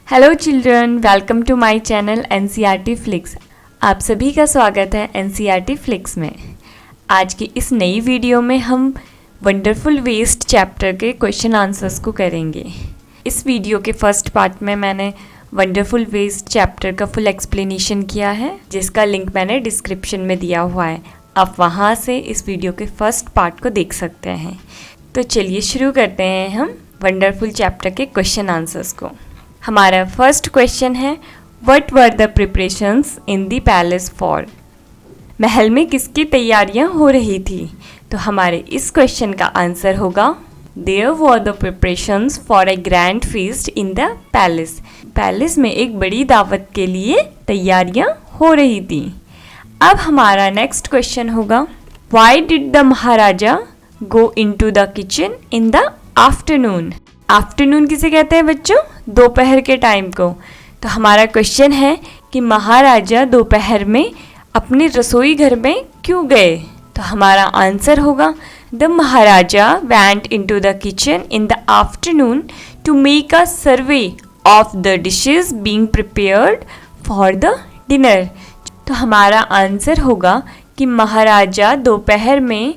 Hello children, welcome to my channel NCERT Flicks. आप सभी का स्वागत है एनसीईआरटी फ्लिक्स में। आज की इस नई वीडियो में हम वंडरफुल वेस्ट चैप्टर के क्वेश्चन आंसर्स को करेंगे। इस वीडियो के फर्स्ट पार्ट में मैंने वंडरफुल वेस्ट चैप्टर का फुल एक्सप्लेनेशन किया है, जिसका लिंक मैंने डिस्क्रिप्शन में दिया हुआ है। आप वहाँ से इस वीडियो के फर्स्ट पार्ट को देख सकते हैं। तो चलिए शुरू करते हैं हम वंडरफुल चैप्टर के क्वेश्चन आंसर्स को। हमारा फर्स्ट क्वेश्चन है, what were the preparations in the palace for? महल में किसकी तैयारियां हो रही थी? तो हमारे इस क्वेश्चन का आंसर होगा, there were the preparations for a grand feast in the palace. Palace में एक बड़ी दावत के लिए तैयारियां हो रही थी। अब हमारा नेक्स्ट क्वेश्चन होगा, why did the Maharaja go into the kitchen in the afternoon? Afternoon किसे कहते हैं बच्चों? दोपहर के टाइम को। तो हमारा क्वेश्चन है कि महाराजा दोपहर में अपने रसोई घर में क्यों गए? तो हमारा आंसर होगा, the maharaja went into the kitchen in the afternoon to make a survey of the dishes being prepared for the dinner. तो हमारा आंसर होगा कि महाराजा दोपहर में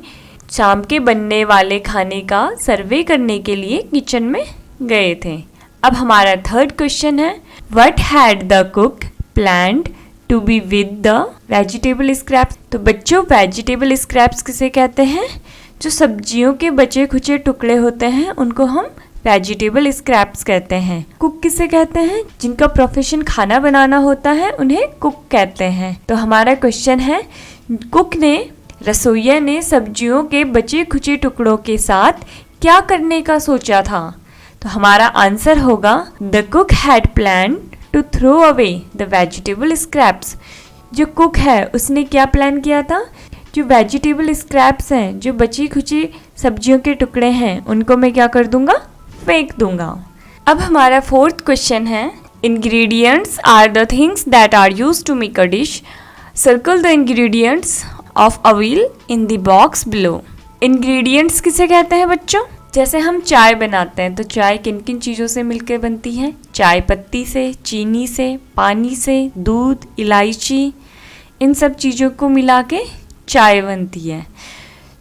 शाम के बनने वाले खाने का सर्वे करने के लिए किचन में गए थे। अब हमारा थर्ड क्वेश्चन है, what had the cook planned to be with the vegetable scraps? तो बच्चों, वेजिटेबल स्क्रैप्स किसे कहते हैं? जो सब्जियों के बचे खुचे टुकड़े होते हैं उनको हम वेजिटेबल स्क्रैप्स कहते हैं। कुक किसे कहते हैं? जिनका प्रोफेशन खाना बनाना होता है उन्हें कुक कहते हैं। तो हमारा क्वेश्चन है, कुक ने, रसोइया ने सब्जियों के बचे खुचे टुकड़ों के साथ क्या करने का सोचा था? तो हमारा आंसर होगा, the cook had plan to throw away the vegetable scraps. जो कुक है उसने क्या प्लान किया था? जो वेजिटेबल स्क्रैप्स हैं, जो बची खुची सब्जियों के टुकड़े हैं, उनको मैं क्या कर दूंगा? फेंक दूंगा। अब हमारा फोर्थ क्वेश्चन है, ingredients are the things that are used to make a dish. Circle the ingredients of a wheel in the box below. Ingredients किसे कहते हैं बच्चों? जैसे हम चाय बनाते हैं तो चाय किन किन चीज़ों से मिलकर बनती है? चाय पत्ती से, चीनी से, पानी से, दूध, इलायची, इन सब चीज़ों को मिला के चाय बनती है।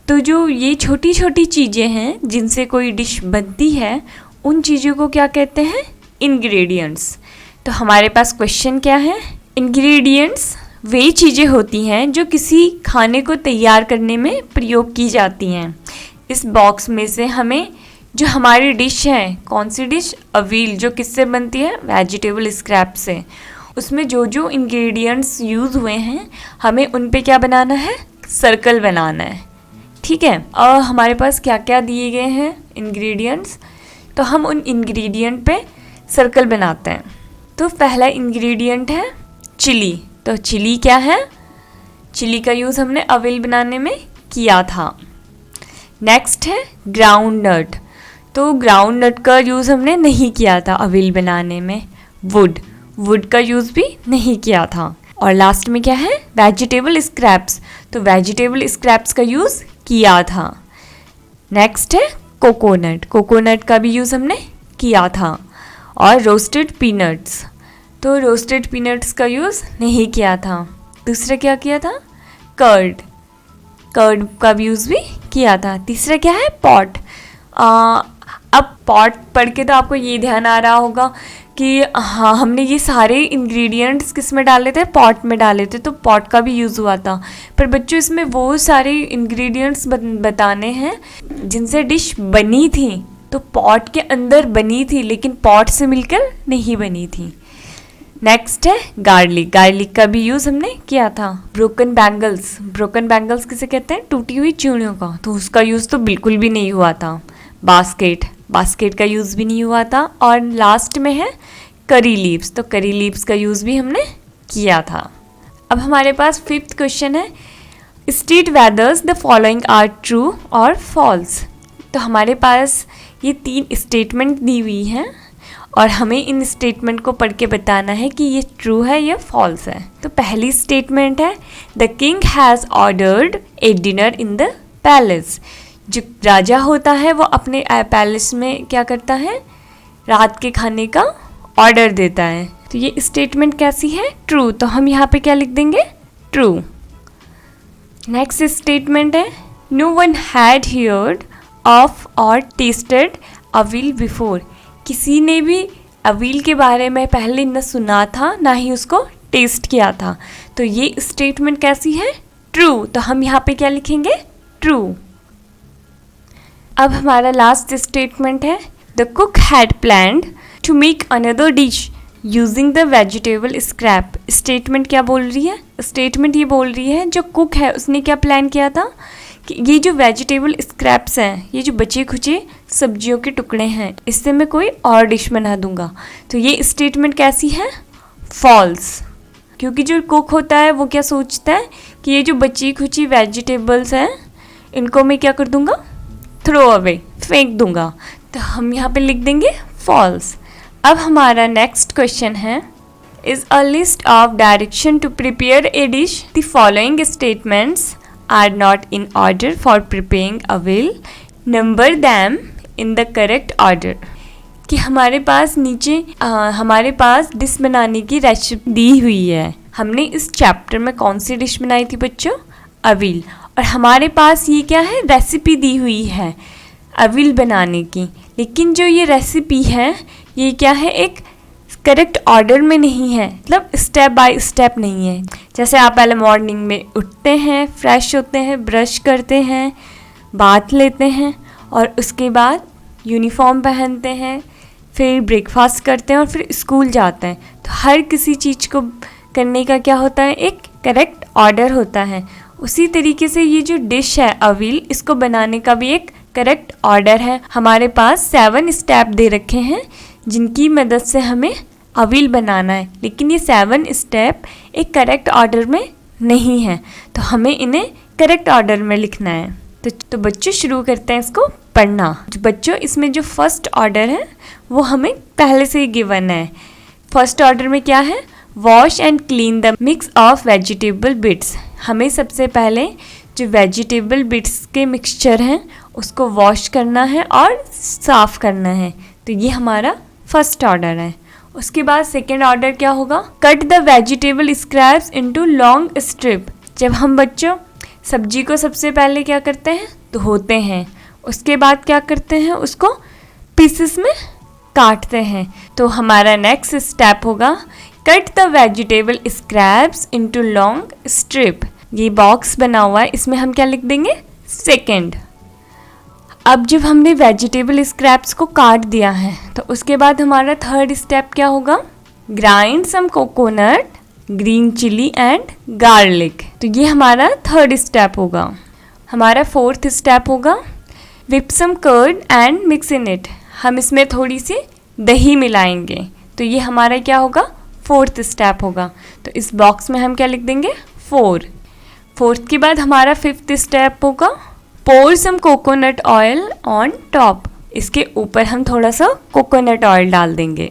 तो जो ये छोटी छोटी चीज़ें हैं जिनसे कोई डिश बनती है, उन चीज़ों को क्या कहते हैं? इंग्रेडिएंट्स। तो हमारे पास क्वेश्चन क्या है? इंग्रेडिएंट्स वे चीज़ें होती हैं जो किसी खाने को तैयार करने में प्रयोग की जाती हैं। इस बॉक्स में से हमें जो हमारी डिश है, कौन सी डिश? अवील, जो किससे बनती है? वेजिटेबल स्क्रैप से। उसमें जो जो इंग्रेडिएंट्स यूज़ हुए हैं, हमें उन पे क्या बनाना है? सर्कल बनाना है। ठीक है। और हमारे पास क्या क्या दिए गए हैं इंग्रेडिएंट्स, तो हम उन इंग्रेडिएंट पे सर्कल बनाते हैं। तो पहला इंग्रेडिएंट है चिली। तो चिली क्या है? चिली का यूज़ हमने अवील बनाने में किया था। नेक्स्ट है ग्राउंड नट। तो ग्राउंड नट का यूज़ हमने नहीं किया था अवील बनाने में। वुड का यूज़ भी नहीं किया था। और लास्ट में क्या है? Vegetable scraps. तो वेजिटेबल स्क्रैप्स का यूज़ किया था। नेक्स्ट है कोकोनट का भी यूज़ हमने किया था। और रोस्टेड पीनट्स। तो रोस्टेड पीनट्स का यूज़ नहीं किया था। दूसरा क्या किया था? कर्ड का भी यूज़ भी किया था। तीसरा क्या है? पॉट। अब पॉट पढ़ के तो आपको ये ध्यान आ रहा होगा कि हाँ, हमने ये सारे इंग्रेडिएंट्स किस में डाले थे? पॉट में डाले थे, तो पॉट का भी यूज़ हुआ था। पर बच्चों, इसमें वो सारे इंग्रेडिएंट्स बताने हैं जिनसे डिश बनी थी। तो पॉट के अंदर बनी थी, लेकिन पॉट से मिलकर नहीं बनी थी। नेक्स्ट है गार्लिक का भी यूज़ हमने किया था। ब्रोकन बैंगल्स किसे कहते हैं? टूटी हुई चूड़ियों का। तो उसका यूज़ तो बिल्कुल भी नहीं हुआ था। बास्केट का यूज़ भी नहीं हुआ था। और लास्ट में है करी लीव्स। तो करी लीव्स का यूज़ भी हमने किया था। अब हमारे पास फिफ्थ क्वेश्चन है, state whether the following are true और फॉल्स। तो हमारे पास ये 3 स्टेटमेंट दी हुई हैं और हमें इन स्टेटमेंट को पढ़ के बताना है कि ये ट्रू है या फॉल्स है। तो पहली स्टेटमेंट है, the king has ordered A dinner in the palace. जो राजा होता है वो अपने पैलेस में क्या करता है? रात के खाने का ऑर्डर देता है। तो ये स्टेटमेंट कैसी है? ट्रू। तो हम यहाँ पे क्या लिख देंगे? ट्रू। नेक्स्ट स्टेटमेंट है no one had heard of और टेस्टेड अ व्हील बिफोर। किसी ने भी अवील के बारे में पहले न सुना था ना ही उसको टेस्ट किया था। तो ये स्टेटमेंट कैसी है? ट्रू। तो हम यहाँ पे क्या लिखेंगे? ट्रू। अब हमारा लास्ट स्टेटमेंट है the cook had planned to make another dish using the vegetable scrap. Statement क्या बोल रही है? स्टेटमेंट ये बोल रही है जो कुक है उसने क्या प्लान किया था कि ये जो वेजिटेबल स्क्रैप्स हैं, ये जो बचे खुचे सब्जियों के टुकड़े हैं, इससे मैं कोई और डिश बना दूंगा। तो ये स्टेटमेंट कैसी है? फॉल्स। क्योंकि जो कुक होता है वो क्या सोचता है कि ये जो बची खुची वेजिटेबल्स हैं इनको मैं क्या कर दूंगा? थ्रो अवे, फेंक दूंगा। तो हम यहाँ पे लिख देंगे फॉल्स। अब हमारा नेक्स्ट क्वेश्चन है is a list of direction to prepare a dish the following statements are not in order for preparing a meal, number them in the correct order. कि हमारे पास नीचे हमारे पास डिश बनाने की रेसिपी दी हुई है। हमने इस चैप्टर में कौन सी डिश बनाई थी बच्चों? अवील। और हमारे पास ये क्या है? रेसिपी दी हुई है अवील बनाने की। लेकिन जो ये रेसिपी है ये क्या है? एक करेक्ट ऑर्डर में नहीं है, मतलब स्टेप बाय स्टेप नहीं है। जैसे आप पहले मॉर्निंग में उठते हैं, फ्रेश होते हैं, ब्रश करते हैं, बाथ लेते हैं और उसके बाद यूनिफॉर्म पहनते हैं, फिर ब्रेकफास्ट करते हैं और फिर स्कूल जाते हैं। तो हर किसी चीज़ को करने का क्या होता है? एक करेक्ट ऑर्डर होता है। उसी तरीके से ये जो डिश है अवील, इसको बनाने का भी एक करेक्ट ऑर्डर है। हमारे पास 7 स्टेप दे रखे हैं जिनकी मदद से हमें अवील बनाना है, लेकिन ये 7 स्टेप एक करेक्ट ऑर्डर में नहीं है, तो हमें इन्हें करेक्ट ऑर्डर में लिखना है। तो बच्चों शुरू करते हैं इसको पढ़ना। बच्चों इसमें जो फर्स्ट ऑर्डर है वो हमें पहले से ही गिवन है। फर्स्ट ऑर्डर में क्या है? Wash and clean the mix of vegetable bits. हमें सबसे पहले जो वेजिटेबल बिट्स के मिक्सचर हैं उसको वॉश करना है और साफ़ करना है। तो ये हमारा फर्स्ट ऑर्डर है। उसके बाद सेकेंड ऑर्डर क्या होगा? Cut the vegetable scraps into long strip. जब हम बच्चों सब्जी को सबसे पहले क्या करते हैं? धोते हैं। उसके बाद क्या करते हैं? उसको पीसेस में काटते हैं। तो हमारा नेक्स्ट स्टेप होगा cut the vegetable scraps into long strip. ये बॉक्स बना हुआ है, इसमें हम क्या लिख देंगे? सेकेंड। अब जब हमने वेजिटेबल स्क्रैप्स को काट दिया है तो उसके बाद हमारा थर्ड स्टेप क्या होगा? Grind some coconut, green chilli and garlic. तो ये हमारा थर्ड स्टेप होगा। हमारा फोर्थ स्टेप होगा whip some curd and mix in it. हम इसमें थोड़ी सी दही मिलाएंगे। तो ये हमारा क्या होगा? फोर्थ स्टेप होगा। तो इस बॉक्स में हम क्या लिख देंगे? 4। फोर्थ के बाद हमारा फिफ्थ स्टेप होगा पोर सम कोकोनट ऑयल ऑन टॉप। इसके ऊपर हम थोड़ा सा कोकोनट ऑयल डाल देंगे।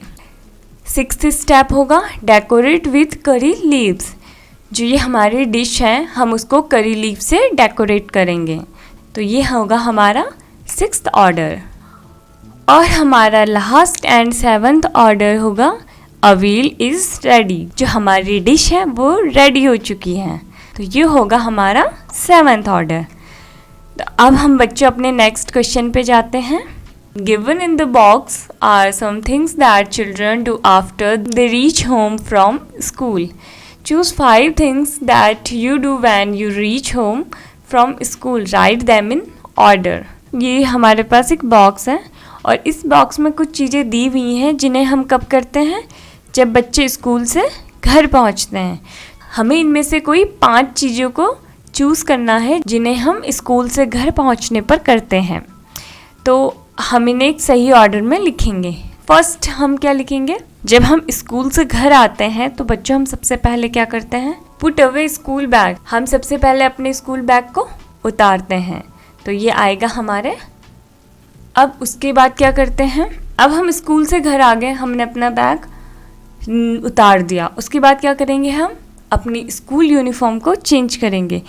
सिक्स्थ स्टेप होगा डेकोरेट विथ करी लीव्स। जो ये हमारी डिश है हम उसको करी लीव से डेकोरेट करेंगे। तो ये होगा हमारा सिक्स्थ ऑर्डर। और हमारा लास्ट एंड सेवंथ ऑर्डर होगा अवील इज़ रेडी। जो हमारी डिश है वो रेडी हो चुकी है। तो ये होगा हमारा सेवंथ ऑर्डर। तो अब हम बच्चों अपने नेक्स्ट क्वेश्चन पे जाते हैं। Given in the box are some things that children do after they reach home from school. Choose 5 things that you do when you reach home from school, write them in order. ये हमारे पास एक box है और इस box में कुछ चीज़ें दी हुई हैं जिन्हें हम कब करते हैं? जब बच्चे स्कूल से घर पहुंचते हैं। हमें इनमें से कोई 5 चीज़ों को चूज़ करना है जिन्हें हम स्कूल से घर पहुंचने पर करते हैं। तो हम इन्हें एक सही ऑर्डर में लिखेंगे। फर्स्ट हम क्या लिखेंगे? जब हम स्कूल से घर आते हैं तो बच्चों हम सबसे पहले क्या करते हैं? Put away school bag. हम सबसे पहले अपने स्कूल बैग को उतारते हैं। तो ये आएगा हमारे। अब उसके बाद क्या करते हैं? अब हम स्कूल से घर आ गए, हमने अपना बैग उतार दिया। उसके बाद क्या करेंगे? हम अपनी स्कूल यूनिफॉर्म को चेंज करेंगे।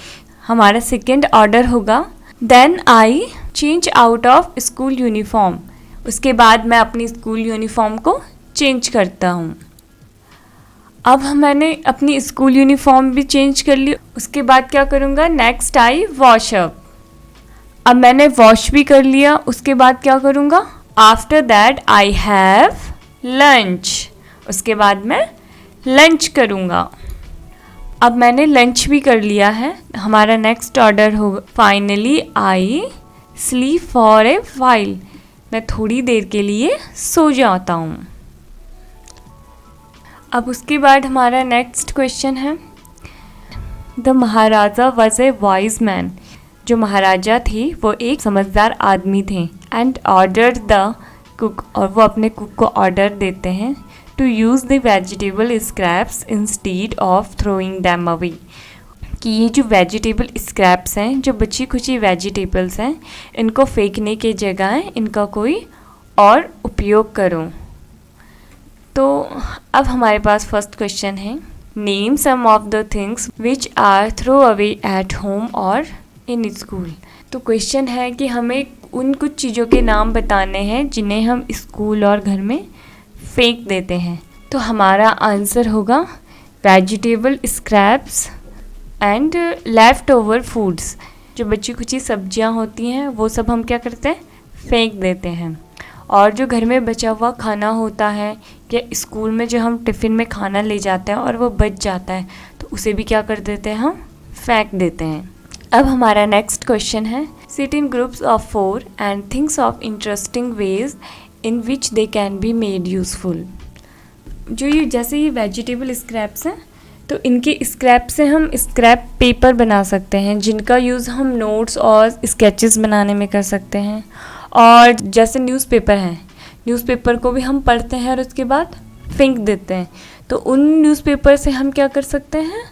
हमारा सेकेंड ऑर्डर होगा then I change out of school uniform. उसके बाद मैं अपनी स्कूल यूनिफॉर्म को चेंज करता हूँ। अब मैंने अपनी स्कूल यूनिफॉर्म भी चेंज कर ली। उसके बाद क्या करूँगा, नेक्स्ट आई वॉश अप। अब मैंने वॉश भी कर लिया, उसके बाद क्या करूँगा, after that I have lunch. उसके बाद मैं लंच करूँगा। अब मैंने लंच भी कर लिया है। हमारा नेक्स्ट ऑर्डर होगा finally I sleep for a while. मैं थोड़ी देर के लिए सो जाता हूँ। अब उसके बाद हमारा नेक्स्ट क्वेश्चन है, the Maharaja was a wise man. जो महाराजा थे वो एक समझदार आदमी थे। एंड ऑर्डर द कुक, और वो अपने कुक को ऑर्डर देते हैं to use the vegetable scraps instead of throwing them away, कि ये जो वेजिटेबल स्क्रैप्स हैं, जो बची खुची वेजिटेबल्स हैं, इनको फेंकने के जगह इनका कोई और उपयोग करो। तो अब हमारे पास फर्स्ट क्वेश्चन है, name some of the things which are throw away at home और इन स्कूल। तो क्वेश्चन है कि हमें उन कुछ चीज़ों के नाम बताने हैं जिन्हें हम स्कूल और घर में फेंक देते हैं। तो हमारा आंसर होगा vegetable scraps and left over foods. जो बची खुची सब्जियां होती हैं वो सब हम क्या करते हैं, फेंक देते हैं। और जो घर में बचा हुआ खाना होता है या स्कूल में जो हम टिफ़िन में खाना ले जाते हैं और वो बच जाता है, तो उसे भी क्या कर देते हैं, हम फेंक देते हैं। अब हमारा नेक्स्ट क्वेश्चन है, sit in groups of 4 and thinks of interesting ways in which they can be made useful. जो ये जैसे ये वेजिटेबल स्क्रैप्स हैं, तो इनके स्क्रैप से हम स्क्रैप पेपर बना सकते हैं, जिनका यूज़ हम नोट्स और स्केचेस बनाने में कर सकते हैं। और जैसे न्यूज़पेपर हैं, न्यूज़पेपर को भी हम पढ़ते हैं और उसके बाद फेंक देते हैं। तो उन न्यूज़पेपर से हम क्या कर सकते हैं,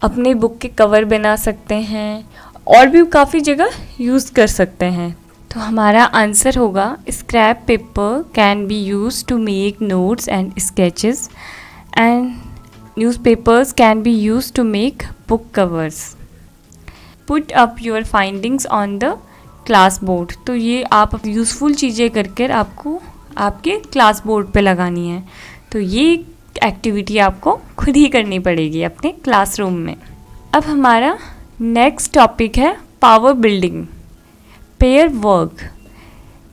अपने बुक के कवर बना सकते हैं और भी काफ़ी जगह यूज़ कर सकते हैं। तो हमारा आंसर होगा scrap paper can be use to make notes and sketches and newspapers can be use to make book covers. Put up your findings on the class board. तो ये आप यूज़फुल चीज़ें करके आपको आपके क्लास बोर्ड पे लगानी है। तो ये एक्टिविटी आपको खुद ही करनी पड़ेगी अपने क्लासरूम में। अब हमारा नेक्स्ट टॉपिक है power building, pair work.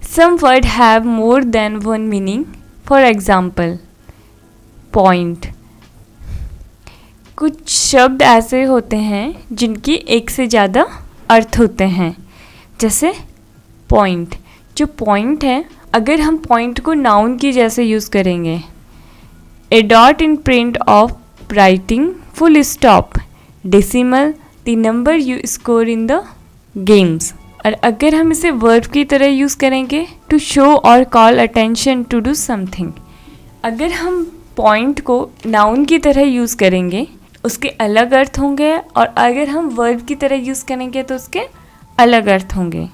Some word have more than one meaning, for example point. कुछ शब्द ऐसे होते हैं जिनकी एक से ज़्यादा अर्थ होते हैं, जैसे पॉइंट। जो पॉइंट है, अगर हम पॉइंट को नाउन की जैसे यूज़ करेंगे, a dot in print of writing, full stop, decimal, the number you score in the games. और अगर हम इसे वर्ब की तरह यूज़ करेंगे, टू शो और call attention to do something. अगर हम पॉइंट को नाउन की तरह यूज़ करेंगे उसके अलग अर्थ होंगे, और अगर हम वर्ब की तरह यूज़ करेंगे तो उसके अलग अर्थ होंगे।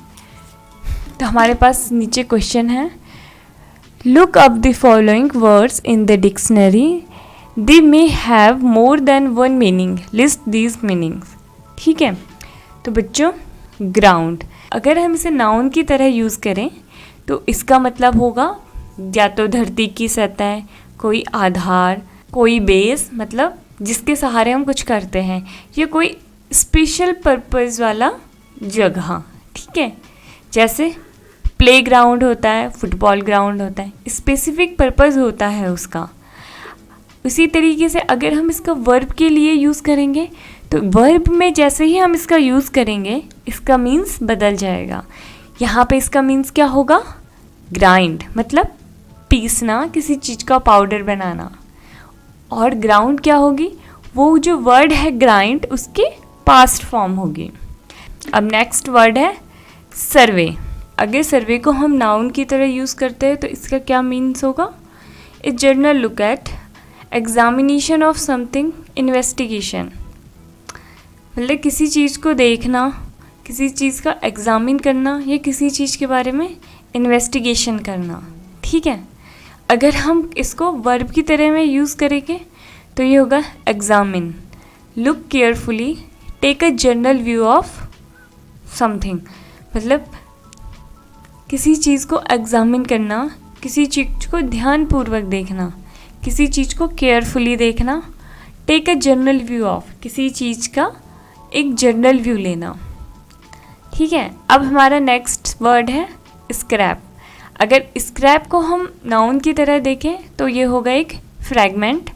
तो हमारे पास नीचे क्वेश्चन है, look up the following words in the dictionary, they may have more than one meaning, list these meanings. ठीक है, तो बच्चों ग्राउंड, अगर हम इसे नाउन की तरह यूज़ करें तो इसका मतलब होगा या तो धरती की सतह, कोई आधार, कोई बेस, मतलब जिसके सहारे हम कुछ करते हैं, या कोई स्पेशल पर्पस वाला जगह। ठीक है, जैसे प्लेग्राउंड होता है, फुटबॉल ग्राउंड होता है, स्पेसिफिक पर्पस होता है उसका। उसी तरीके से अगर हम इसका वर्ब के लिए यूज़ करेंगे तो वर्ब में जैसे ही हम इसका यूज़ करेंगे इसका मीन्स बदल जाएगा। यहाँ पे इसका मीन्स क्या होगा, ग्राइंड, मतलब पीसना, किसी चीज़ का पाउडर बनाना। और ग्राउंड क्या होगी, वो जो वर्ड है ग्राइंड, उसकी पास्ट फॉर्म होगी। अब नेक्स्ट वर्ड है सर्वे। अगर सर्वे को हम नाउन की तरह यूज़ करते हैं तो इसका क्या मीन्स होगा, a general look at, examination of something, investigation. मतलब किसी चीज़ को देखना, किसी चीज़ का एग्जामिन करना, या किसी चीज़ के बारे में इन्वेस्टिगेशन करना। ठीक है, अगर हम इसको वर्ब की तरह में यूज़ करेंगे तो ये होगा examine, look carefully, take a general view of something. मतलब किसी चीज़ को एग्जामिन करना किसी चीज़ को ध्यानपूर्वक देखना, किसी चीज़ को केयरफुली देखना। Take a general view of, किसी चीज़ का एक जनरल व्यू लेना। ठीक है, अब हमारा नेक्स्ट वर्ड है स्क्रैप। अगर स्क्रैप को हम नाउन की तरह देखें तो ये होगा एक फ्रैगमेंट,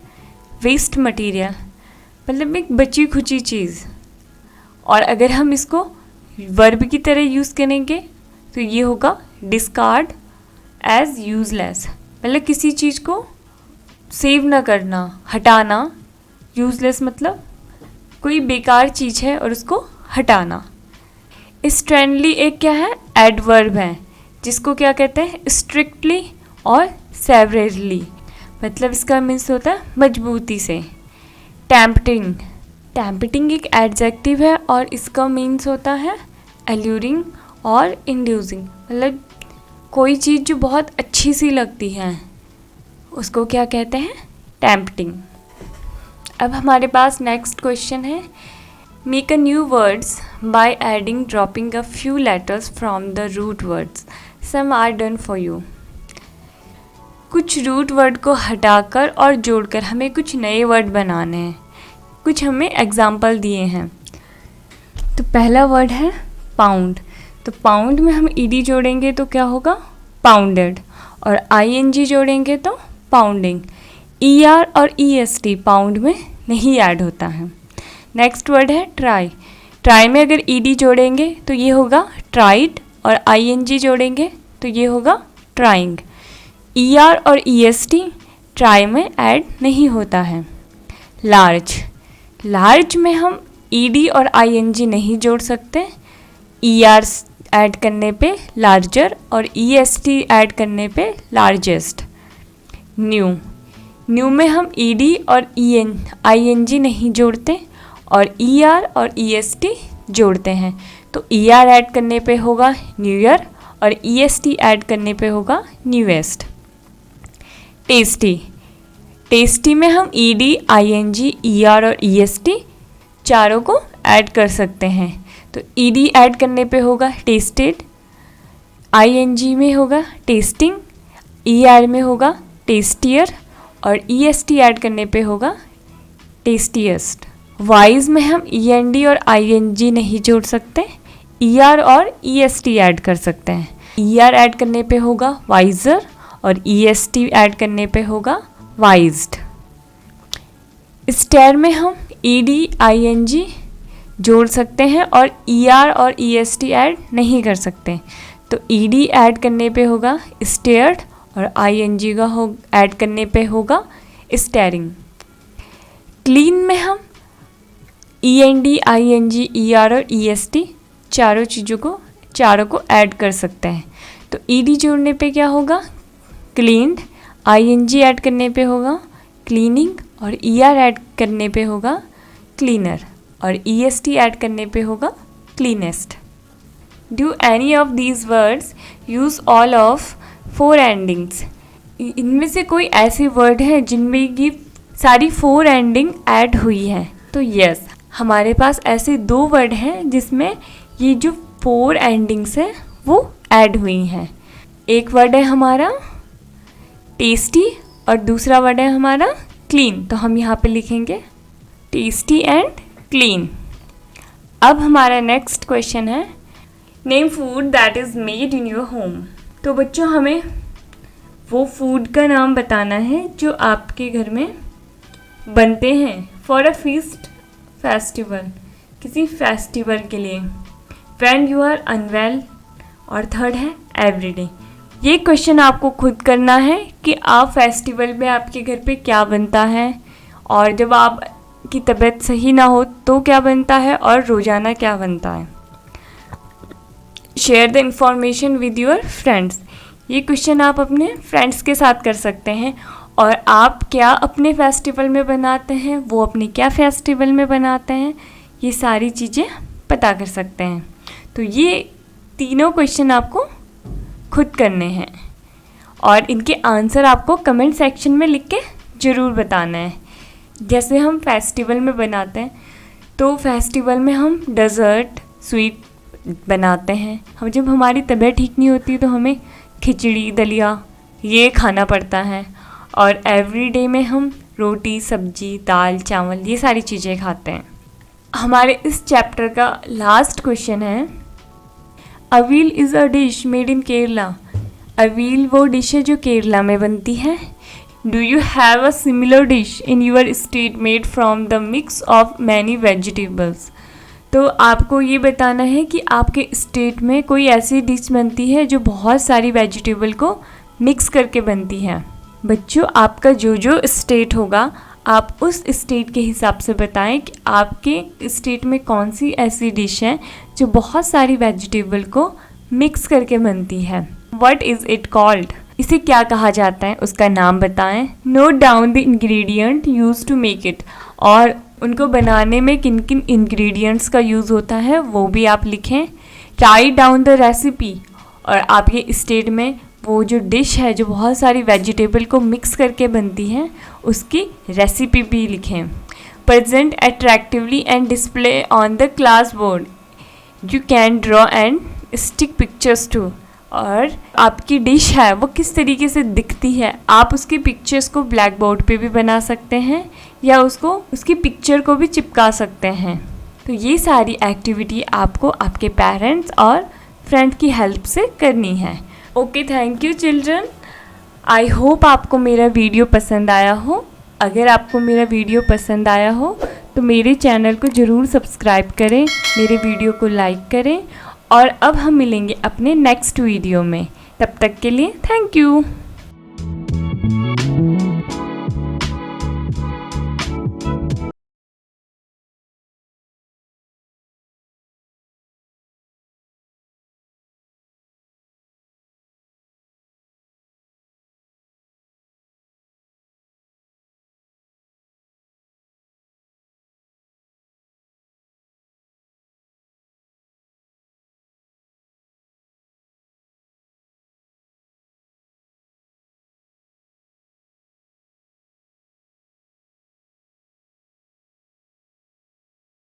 वेस्ट मटेरियल, मतलब एक बची खुची चीज़। और अगर हम इसको वर्ब की तरह यूज़ करेंगे तो ये होगा डिस्कार्ड एज यूज़लेस, मतलब किसी चीज़ को सेव ना करना, हटाना। यूज़लेस मतलब कोई बेकार चीज़ है और उसको हटाना। स्ट्रेनली एक क्या है, एडवर्ब है, जिसको क्या कहते हैं, स्ट्रिक्टली और सेवरली, मतलब इसका मीन्स होता है मजबूती से। टेम्पटिंग, टेम्पटिंग एक एडजेक्टिव है और इसका मीन्स होता है एल्यूरिंग और इंड्यूसिंग, मतलब कोई चीज़ जो बहुत अच्छी सी लगती है उसको क्या कहते हैं, टेम्पटिंग। अब हमारे पास नेक्स्ट क्वेश्चन है, make a new words by adding dropping a few letters from the root words, some are done for you. कुछ रूट वर्ड को हटाकर और जोड़कर हमें कुछ नए वर्ड बनाने हैं। कुछ हमें एग्जाम्पल दिए हैं। तो पहला वर्ड है पाउंड। तो पाउंड में हम ईडी जोड़ेंगे तो क्या होगा, पाउंडेड, और आईएनजी जोड़ेंगे तो पाउंडिंग। ईआर और ईएसटी पाउंड में नहीं ऐड होता है। नेक्स्ट वर्ड है ट्राई। ट्राई में अगर ईडी जोड़ेंगे तो ये होगा ट्राइड, और आईएनजी जोड़ेंगे तो ये होगा ट्राइंग। ईआर और ईएसटी ट्राई में ऐड नहीं होता है। लार्ज, लार्ज में हम ईडी और आईएनजी नहीं जोड़ सकते। ईआर ऐड करने पे लार्जर और ईएसटी ऐड करने पे लार्जेस्ट। न्यू, न्यू में हम ईडी और आईएनजी नहीं जोड़ते और ईआर और ईएसटी जोड़ते हैं। तो ईआर ऐड करने पे होगा न्यू ईयर और ईएसटी ऐड करने पे होगा न्यूएस्ट। टेस्टी, टेस्टी में हम ईडी, आईएनजी, ईआर और ईएसटी चारों को ऐड कर सकते हैं। तो ईडी ऐड करने पे होगा टेस्टेड, आईएनजी में होगा टेस्टिंग, ईआर में होगा टेस्टियर और ईएसटी ऐड करने पे होगा टेस्टिएस्ट। वाइज में हम ईएनडी और आईएनजी नहीं जोड़ सकते, ईआर और ईएसटी ऐड कर सकते हैं। ईआर ऐड करने पे होगा वाइजर और ईएसटी ऐड करने पे होगा वाइज्ड। स्टेयर में हम ईडी, आईएनजी जोड़ सकते हैं और ईआर और ईएसटी ऐड नहीं कर सकते। तो ईडी ऐड करने पे होगा स्टेयर्ड और आईएनजी का ऐड करने पे होगा स्टेयरिंग। क्लीन में हम ईएनडी, आईएनजी, ईआर और ईएसटी चारों को ऐड कर सकते हैं। तो ईडी जोड़ने पे क्या होगा क्लीन्ड, आईएनजी ऐड करने पे होगा क्लीनिंग और ईआर ऐड करने पे होगा क्लीनर और ईएसटी ऐड करने पे होगा cleanest. Do any of these words use all of 4 endings. इनमें से कोई ऐसे वर्ड हैं जिनमें ये सारी 4 एंडिंग ऐड हुई है। तो यस, हमारे पास ऐसे 2 वर्ड हैं जिसमें ये जो 4 एंडिंग्स है वो ऐड हुई हैं। एक वर्ड है हमारा टेस्टी और दूसरा वर्ड है हमारा क्लीन। तो हम यहाँ पे लिखेंगे टेस्टी एंड क्लीन। अब हमारा नेक्स्ट क्वेश्चन है name food that is made in your home. तो बच्चों हमें वो फूड का नाम बताना है जो आपके घर में बनते हैं फॉर अ फीस्ट, फेस्टिवल, किसी फेस्टिवल के लिए। व्हेन यू आर अनवेल, और थर्ड है एवरीडे। ये क्वेश्चन आपको खुद करना है कि आप फेस्टिवल में आपके घर पे क्या बनता है और जब आपकी तबीयत सही ना हो तो क्या बनता है और रोज़ाना क्या बनता है। Share the information with your friends. ये क्वेश्चन आप अपने फ्रेंड्स के साथ कर सकते हैं और आप क्या अपने फेस्टिवल में बनाते हैं, वो अपने क्या फेस्टिवल में बनाते हैं, ये सारी चीज़ें पता कर सकते हैं। तो ये तीनों क्वेश्चन आपको खुद करने हैं और इनके आंसर आपको कमेंट सेक्शन में लिख के ज़रूर बताना है। जैसे हम फेस्टिवल में बनाते हैं तो फेस्टिवल में हम डेज़र्ट, स्वीट बनाते हैं। हम जब हमारी तबीयत ठीक नहीं होती तो हमें खिचड़ी, दलिया ये खाना पड़ता है। और एवरीडे में हम रोटी, सब्जी, दाल, चावल ये सारी चीज़ें खाते हैं। हमारे इस चैप्टर का लास्ट क्वेश्चन है, aviyal is a dish made in Kerala. Aviyal वो डिश है जो केरला में बनती है। Do you have a similar dish in your state made from the mix of many vegetables. तो आपको ये बताना है कि आपके स्टेट में कोई ऐसी डिश बनती है जो बहुत सारी वेजिटेबल को मिक्स करके बनती है। बच्चों, आपका जो जो स्टेट होगा आप उस स्टेट के हिसाब से बताएं कि आपके स्टेट में कौन सी ऐसी डिश है जो बहुत सारी वेजिटेबल को मिक्स करके बनती है। व्हाट इज़ इट कॉल्ड, इसे क्या कहा जाता है, उसका नाम बताएं। Note down the ingredient use to make it, और उनको बनाने में किन किन इंग्रेडिएंट्स का यूज़ होता है वो भी आप लिखें। राइट डाउन द रेसिपी, और आपके स्टेट में वो जो डिश है जो बहुत सारी वेजिटेबल को मिक्स करके बनती है उसकी रेसिपी भी लिखें। Present attractively and display on the class board, you can draw and stick pictures too. और आपकी डिश है वो किस तरीके से दिखती है, आप उसकी पिक्चर्स को ब्लैक बोर्ड पे भी बना सकते हैं या उसकी पिक्चर को भी चिपका सकते हैं। तो ये सारी एक्टिविटी आपको आपके पेरेंट्स और फ्रेंड की हेल्प से करनी है। Okay, thank you children. I hope आपको मेरा वीडियो पसंद आया हो। अगर आपको मेरा वीडियो पसंद आया हो तो मेरे चैनल को ज़रूर सब्सक्राइब करें, मेरे वीडियो को लाइक करें, और अब हम मिलेंगे अपने नेक्स्ट वीडियो में। तब तक के लिए थैंक यू।